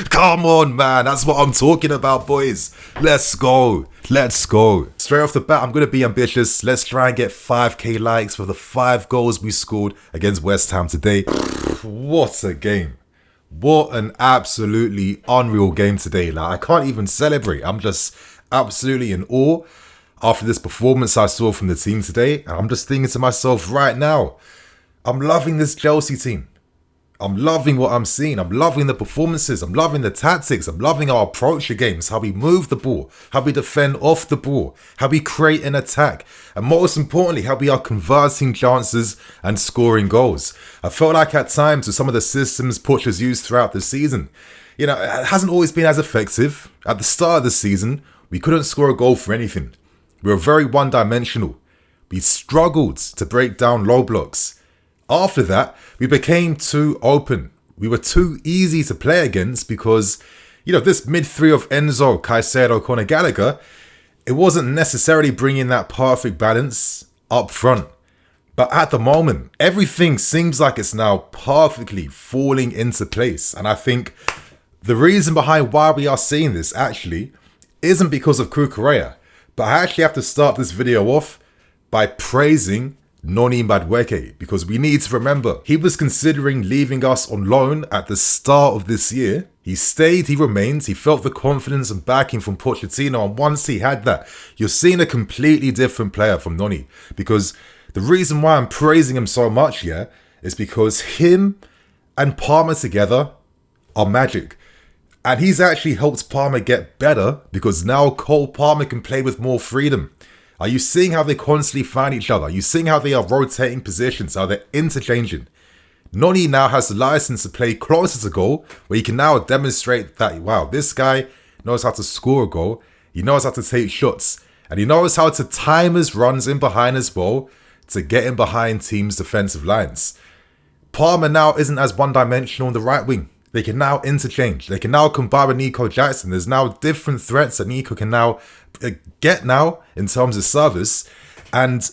Come on, man. That's what I'm talking about, boys. Let's go. Let's go. Straight off the bat, I'm going to be ambitious. Let's try and get 5k likes for the 5 goals we scored against West Ham today. What a game. What an absolutely unreal game today. Like, I can't even celebrate. I'm just absolutely in awe after this performance I saw from the team today. And I'm just thinking to myself right now, I'm loving this Chelsea team. I'm loving what I'm seeing. I'm loving the performances. I'm loving the tactics. I'm loving our approach to games, how we move the ball, how we defend off the ball, how we create an attack, and most importantly, how we are converting chances and scoring goals. I felt like at times with some of the systems Poch has used throughout the season, it hasn't always been as effective. At the start of the season, we couldn't score a goal for anything. We were very one-dimensional. We struggled to break down low blocks. After that, we became too open. We were too easy to play against because, this mid three of Enzo, Caicedo, Conor Gallagher, it wasn't necessarily bringing that perfect balance up front. But at the moment, everything seems like it's now perfectly falling into place. And I think the reason behind why we are seeing this actually isn't because of Cucurella. But I actually have to start this video off by praising Noni Madueke, because we need to remember he was considering leaving us on loan at the start of this year. He stayed, he remained, he felt the confidence and backing from Pochettino, and once he had that, you're seeing a completely different player from Noni. Because the reason why I'm praising him so much, is because him and Palmer together are magic. And he's actually helped Palmer get better because now Cole Palmer can play with more freedom. Are you seeing how they constantly find each other? Are you seeing how they are rotating positions, how they're interchanging? Noni now has the license to play closer to goal, where he can now demonstrate that, wow, this guy knows how to score a goal, he knows how to take shots, and he knows how to time his runs in behind as well to get in behind teams' defensive lines. Palmer now isn't as one-dimensional on the right wing. They can now interchange. They can now combine with Nicolas Jackson. There's now different threats that Nico can now get now in terms of service. And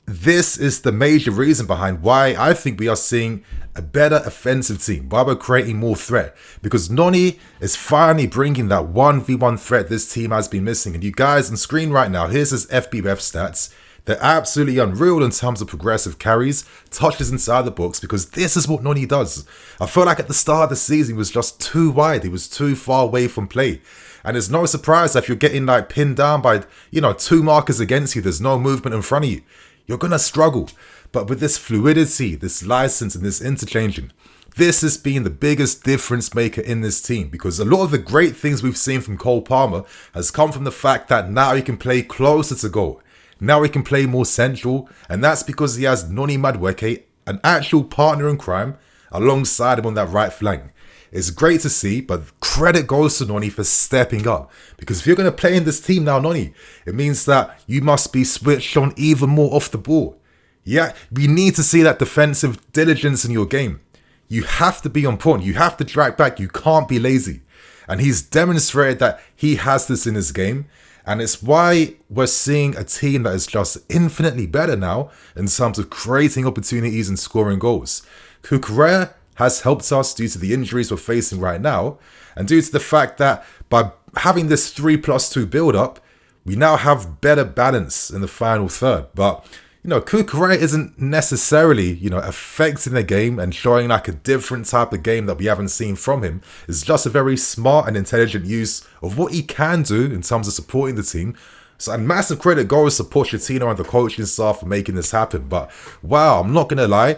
this is the major reason behind why I think we are seeing a better offensive team, why we're creating more threat. Because Noni is finally bringing that 1v1 threat this team has been missing. And you guys on screen right now, here's his FBref stats. They're absolutely unreal in terms of progressive carries, touches inside the box, because this is what Noni does. I felt like at the start of the season, he was just too wide. He was too far away from play. And it's no surprise that if you're getting pinned down by, 2 markers against you, there's no movement in front of you. You're going to struggle. But with this fluidity, this license and this interchanging, this has been the biggest difference maker in this team, because a lot of the great things we've seen from Cole Palmer has come from the fact that now he can play closer to goal. Now he can play more central, and that's because he has Noni Madueke, an actual partner in crime, alongside him on that right flank. It's great to see, but credit goes to Noni for stepping up. Because if you're going to play in this team now, Noni, it means that you must be switched on even more off the ball. Yeah, we need to see that defensive diligence in your game. You have to be on point. You have to drag back. You can't be lazy. And he's demonstrated that he has this in his game. And it's why we're seeing a team that is just infinitely better now in terms of creating opportunities and scoring goals. Cucurella has helped us due to the injuries we're facing right now, and due to the fact that by having this 3+2 build-up, we now have better balance in the final third. But Cucurella isn't necessarily, affecting the game and showing like a different type of game that we haven't seen from him. It's just a very smart and intelligent use of what he can do in terms of supporting the team. So, and massive credit goes to Pochettino and the coaching staff for making this happen. But wow, I'm not going to lie.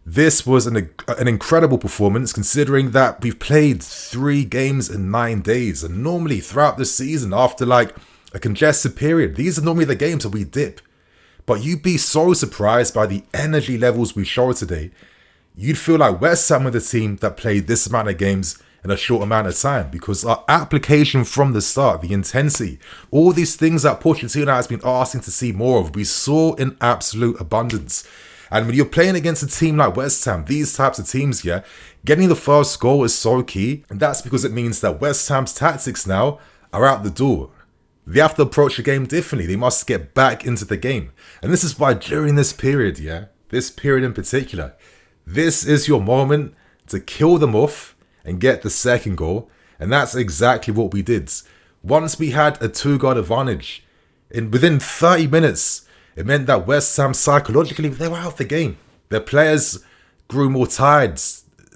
This was an incredible performance, considering that we've played 3 games in 9 days. And normally throughout the season, after like a congested period, these are normally the games that we dip. But you'd be so surprised by the energy levels we showed today. You'd feel like West Ham were the team that played this amount of games in a short amount of time, because our application from the start, the intensity, all these things that Pochettino has been asking to see more of, we saw in absolute abundance. And when you're playing against a team like West Ham, these types of teams, getting the first goal is so key. And that's because it means that West Ham's tactics now are out the door. They have to approach the game differently. They must get back into the game. And this is why during this period, this period in particular, this is your moment to kill them off and get the second goal. And that's exactly what we did. Once we had a 2-goal advantage, within 30 minutes, it meant that West Ham psychologically, they were out of the game. Their players grew more tired.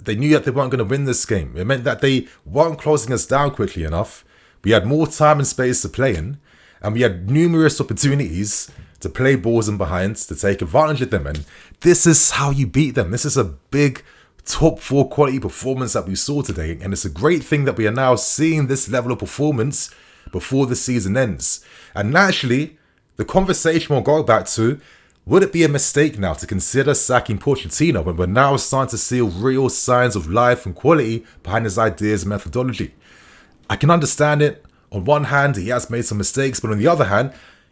They knew that they weren't going to win this game. It meant that they weren't closing us down quickly enough. We had more time and space to play in, and we had numerous opportunities to play balls in behind, to take advantage of them. And this is how you beat them. This is a big top 4 quality performance that we saw today. And it's a great thing that we are now seeing this level of performance before the season ends. And naturally, the conversation will go back to, would it be a mistake now to consider sacking Pochettino when we're now starting to see real signs of life and quality behind his ideas and methodology? I can understand it. On one hand, he has made some mistakes, but on the other hand,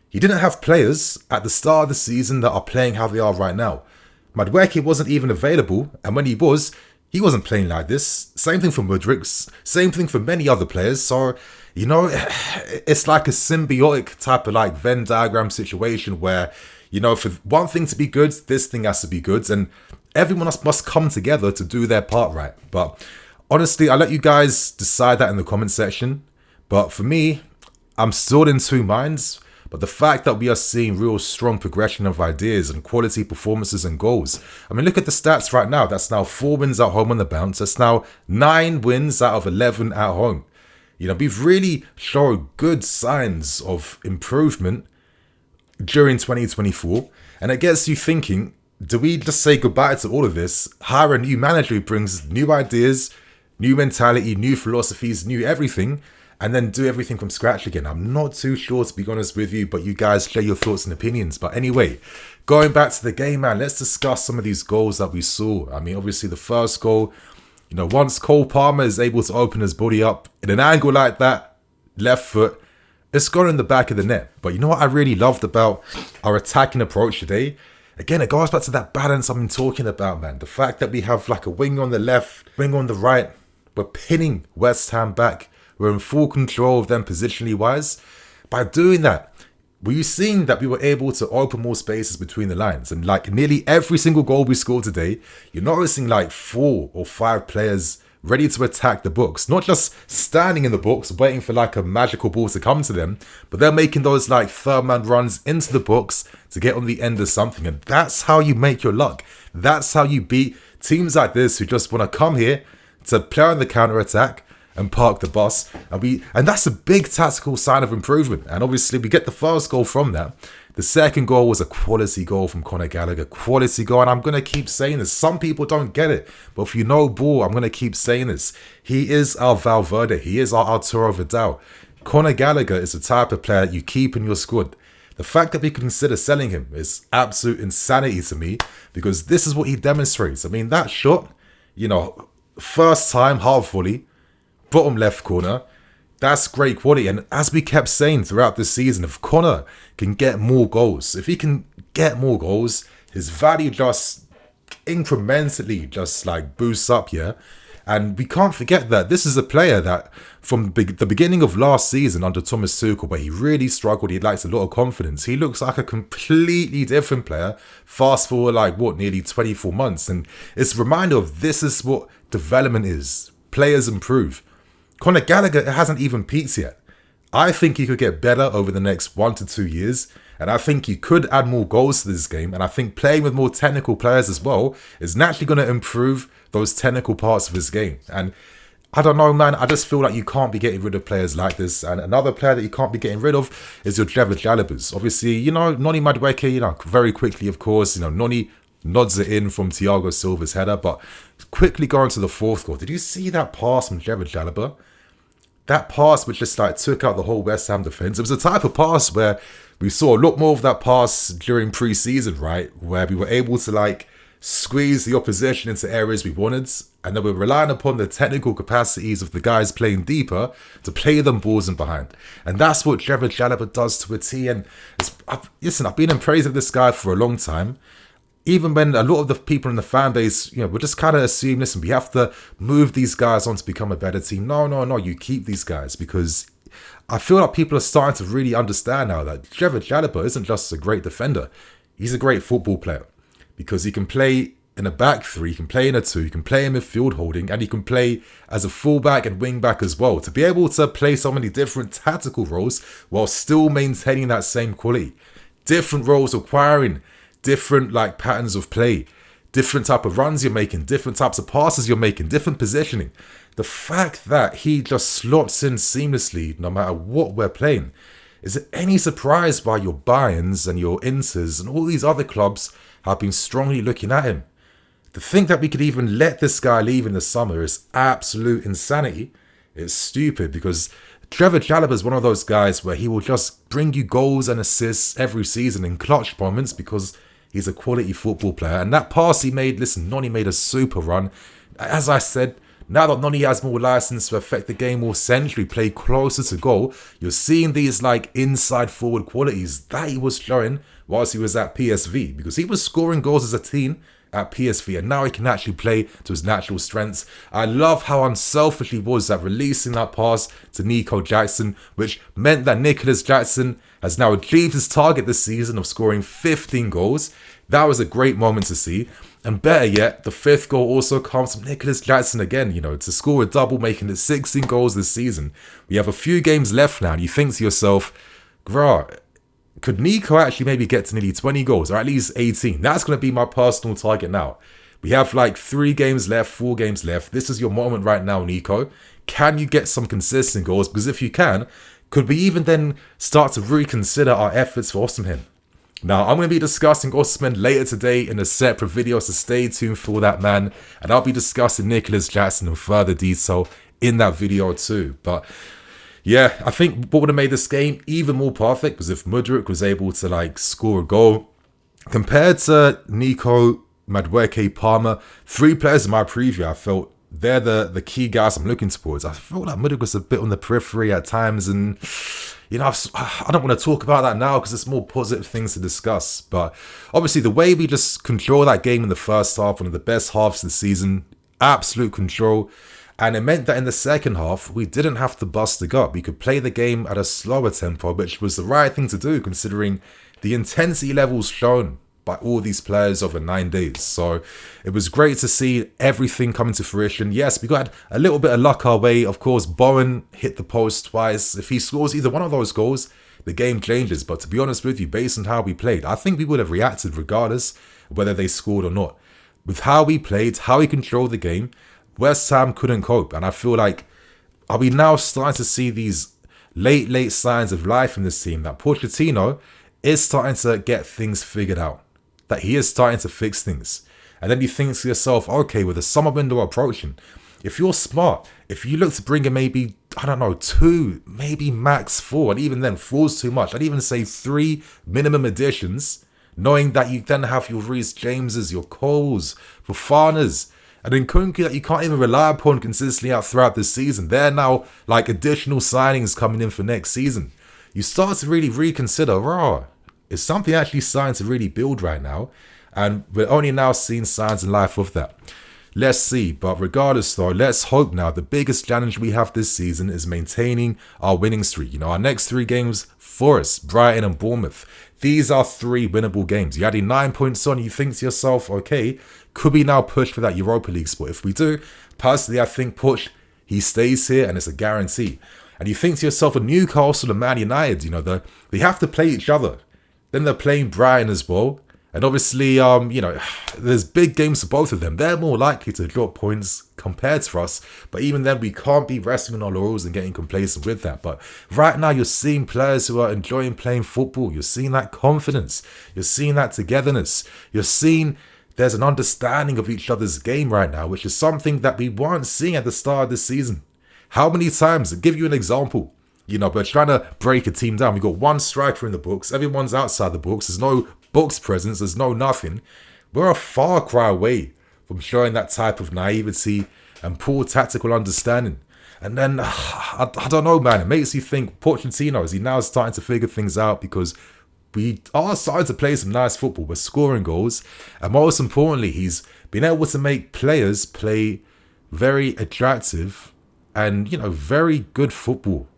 he didn't have players at the start of the season that are playing how they are right now. Madueke wasn't even available, and when he wasn't playing like this. Same thing for Mudryk, same thing for many other players. So, it's like a symbiotic type of like Venn diagram situation where, for one thing to be good, this thing has to be good, and everyone must come together to do their part right. But honestly, I'll let you guys decide that in the comment section. But for me, I'm still in two minds. But the fact that we are seeing real strong progression of ideas and quality performances and goals. I mean, look at the stats right now. That's now 4 wins at home on the bounce. That's now 9 wins out of 11 at home. We've really shown good signs of improvement during 2024. And it gets you thinking, do we just say goodbye to all of this, hire a new manager who brings new ideas, new mentality, new philosophies, new everything, and then do everything from scratch again? I'm not too sure, to be honest with you, but you guys share your thoughts and opinions. But anyway, going back to the game, man, let's discuss some of these goals that we saw. I mean, obviously the first goal, once Cole Palmer is able to open his body up in an angle like that, left foot, it's gone in the back of the net. But you know what I really loved about our attacking approach today? Again, it goes back to that balance I've been talking about, man. The fact that we have like a wing on the left, wing on the right, we're pinning West Ham back. We're in full control of them positionally wise. By doing that, were you seeing that we were able to open more spaces between the lines? And like nearly every single goal we scored today, you're noticing like 4 or 5 players ready to attack the box. Not just standing in the box, waiting for like a magical ball to come to them, but they're making those like third-man runs into the box to get on the end of something. And that's how you make your luck. That's how you beat teams like this who just want to come here to play on the counter-attack and park the bus. And that's a big tactical sign of improvement. And obviously we get the first goal from that. The second goal was a quality goal from Gallagher. Quality goal. And I'm going to keep saying this. Some people don't get it. But if you know ball, I'm going to keep saying this. He is our Valverde. He is our Arturo Vidal. Gallagher is the type of player that you keep in your squad. The fact that we consider selling him is absolute insanity to me, because this is what he demonstrates. I mean, that shot, first time, half volley, bottom left corner, that's great quality. And as we kept saying throughout this season, if Connor can get more goals, if he can get more goals, his value just incrementally just like boosts up, yeah? And we can't forget that this is a player that from the beginning of last season under Thomas Tuchel, where he really struggled, he lacks a lot of confidence. He looks like a completely different player. Fast forward nearly 24 months. And it's a reminder of this is what development is. Players improve. Gallagher hasn't even peaked yet. I think he could get better over the next 1 to 2 years. And I think he could add more goals to this game. And I think playing with more technical players as well is naturally going to improve those technical parts of his game. And I don't know, man. I just feel like you can't be getting rid of players like this. And another player that you can't be getting rid of is your Jalabers. Obviously, Noni Madueke, very quickly, of course, Noni nods it in from Thiago Silva's header. But quickly going to the fourth goal. Did you see that pass from Jalabers? That pass which just took out the whole West Ham defence. It was a type of pass where we saw a lot more of that pass during pre-season, right? Where we were able to squeeze the opposition into areas we wanted. And then we're relying upon the technical capacities of the guys playing deeper to play them balls in behind. And that's what Jalabers does to a T. And I've been in praise of this guy for a long time. Even when a lot of the people in the fan base, we're just kind of assuming, listen, we have to move these guys on to become a better team. No, you keep these guys, because I feel like people are starting to really understand now that Jalabers isn't just a great defender. He's a great football player, because he can play in a back three, he can play in a two, he can play in midfield holding, and he can play as a fullback and wing back as well. To be able to play so many different tactical roles while still maintaining that same quality. Different roles requiring different like patterns of play, different type of runs you're making, different types of passes you're making, different positioning. The fact that he just slots in seamlessly no matter what we're playing. Is it any surprise why your Bayerns and your Inters and all these other clubs have been strongly looking at him? To think that we could even let this guy leave in the summer is absolute insanity. It's stupid because Trevor Chalobah is one of those guys where he will just bring you goals and assists every season in clutch moments because he's a quality football player. And that pass he made, listen, Noni made a super run. As I said, now that Noni has more license to affect the game more centrally, play closer to goal, you're seeing these like inside forward qualities that he was showing whilst he was at PSV, because he was scoring goals as a teen at PSV and now he can actually play to his natural strengths. I love how unselfish he was at releasing that pass to Nico Jackson, which meant that Nicolas Jackson has now achieved his target this season of scoring 15 goals. That was a great moment to see. And better yet, the fifth goal also comes from Nicolas Jackson again, to score a double, making it 16 goals this season. We have a few games left now and you think to yourself, bruh, could Nico actually maybe get to nearly 20 goals or at least 18? That's going to be my personal target now. We have like 3 games left, 4 games left. This is your moment right now, Nico. Can you get some consistent goals? Because if you can, could we even then start to reconsider our efforts for Osimhen? Now, I'm going to be discussing Osimhen later today in a separate video, so stay tuned for that, man. And I'll be discussing Nicolas Jackson in further detail in that video too. But yeah, I think what would have made this game even more perfect was if Madueke was able to like score a goal. Compared to Nico, Madueke, Palmer, 3 players in my preview, I felt they're the key guys I'm looking towards. I felt like Madueke was a bit on the periphery at times, and I don't want to talk about that now because it's more positive things to discuss. But obviously the way we just control that game in the first half, one of the best halves of the season, absolute control. And it meant that in the second half, we didn't have to bust the gut. We could play the game at a slower tempo, which was the right thing to do considering the intensity levels shown by all these players over 9 days. So it was great to see everything coming to fruition. Yes, we got a little bit of luck our way. Of course, Bowen hit the post twice. If he scores either one of those goals, the game changes. But to be honest with you, based on how we played, I think we would have reacted regardless of whether they scored or not. With how we played, how we controlled the game, West Ham couldn't cope. And I feel like, are we now starting to see these late signs of life in this team that Pochettino is starting to get things figured out? That he is starting to fix things. And then you think to yourself, okay, with the summer window approaching, if you're smart, if you look to bring in maybe, 2, maybe max 4, and even then 4's too much, I'd even say 3 minimum additions, knowing that you then have your Reece Jameses, your Coles, Fofanas, and then Kunku that you can't even rely upon consistently out throughout this season. They're now like additional signings coming in for next season. You start to really reconsider, is something actually starting to really build right now? And we're only now seeing signs in life of that. Let's see. But regardless though, let's hope now the biggest challenge we have this season is maintaining our winning streak. Our next 3 games, Forest, Brighton and Bournemouth. These are 3 winnable games. You're adding 9 points on, you think to yourself, okay, could we now push for that Europa League spot? If we do, personally, I think Poch, he stays here and it's a guarantee. And you think to yourself, Newcastle and Man United, they have to play each other. Then they're playing Brighton as well. And obviously, there's big games for both of them. They're more likely to drop points compared to us. But even then, we can't be resting on our laurels and getting complacent with that. But right now, you're seeing players who are enjoying playing football. You're seeing that confidence. You're seeing that togetherness. You're seeing there's an understanding of each other's game right now, which is something that we weren't seeing at the start of this season. How many times? I'll give you an example. We're trying to break a team down. We've got 1 striker in the books. Everyone's outside the books. There's no box presence. There's no nothing. We're a far cry away from showing that type of naivety and poor tactical understanding. And then, I don't know, man. It makes you think, Pochettino, is he now starting to figure things out? Because we are starting to play some nice football. We're scoring goals. And most importantly, he's been able to make players play very attractive and, very good football.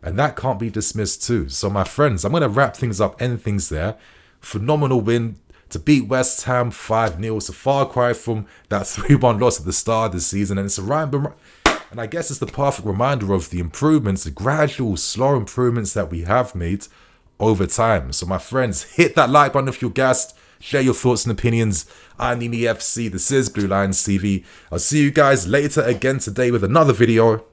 And that can't be dismissed too. So my friends, I'm going to wrap things up, end things there. Phenomenal win to beat West Ham 5-0. It's a far cry from that 3-1 loss at the start of the season, and it's and I guess it's the perfect reminder of the improvements, the gradual, slow improvements that we have made over time. So my friends, hit that like button if you're gassed. Share your thoughts and opinions. I'm Nini FC. This is Blue Lions TV. I'll see you guys later again today with another video.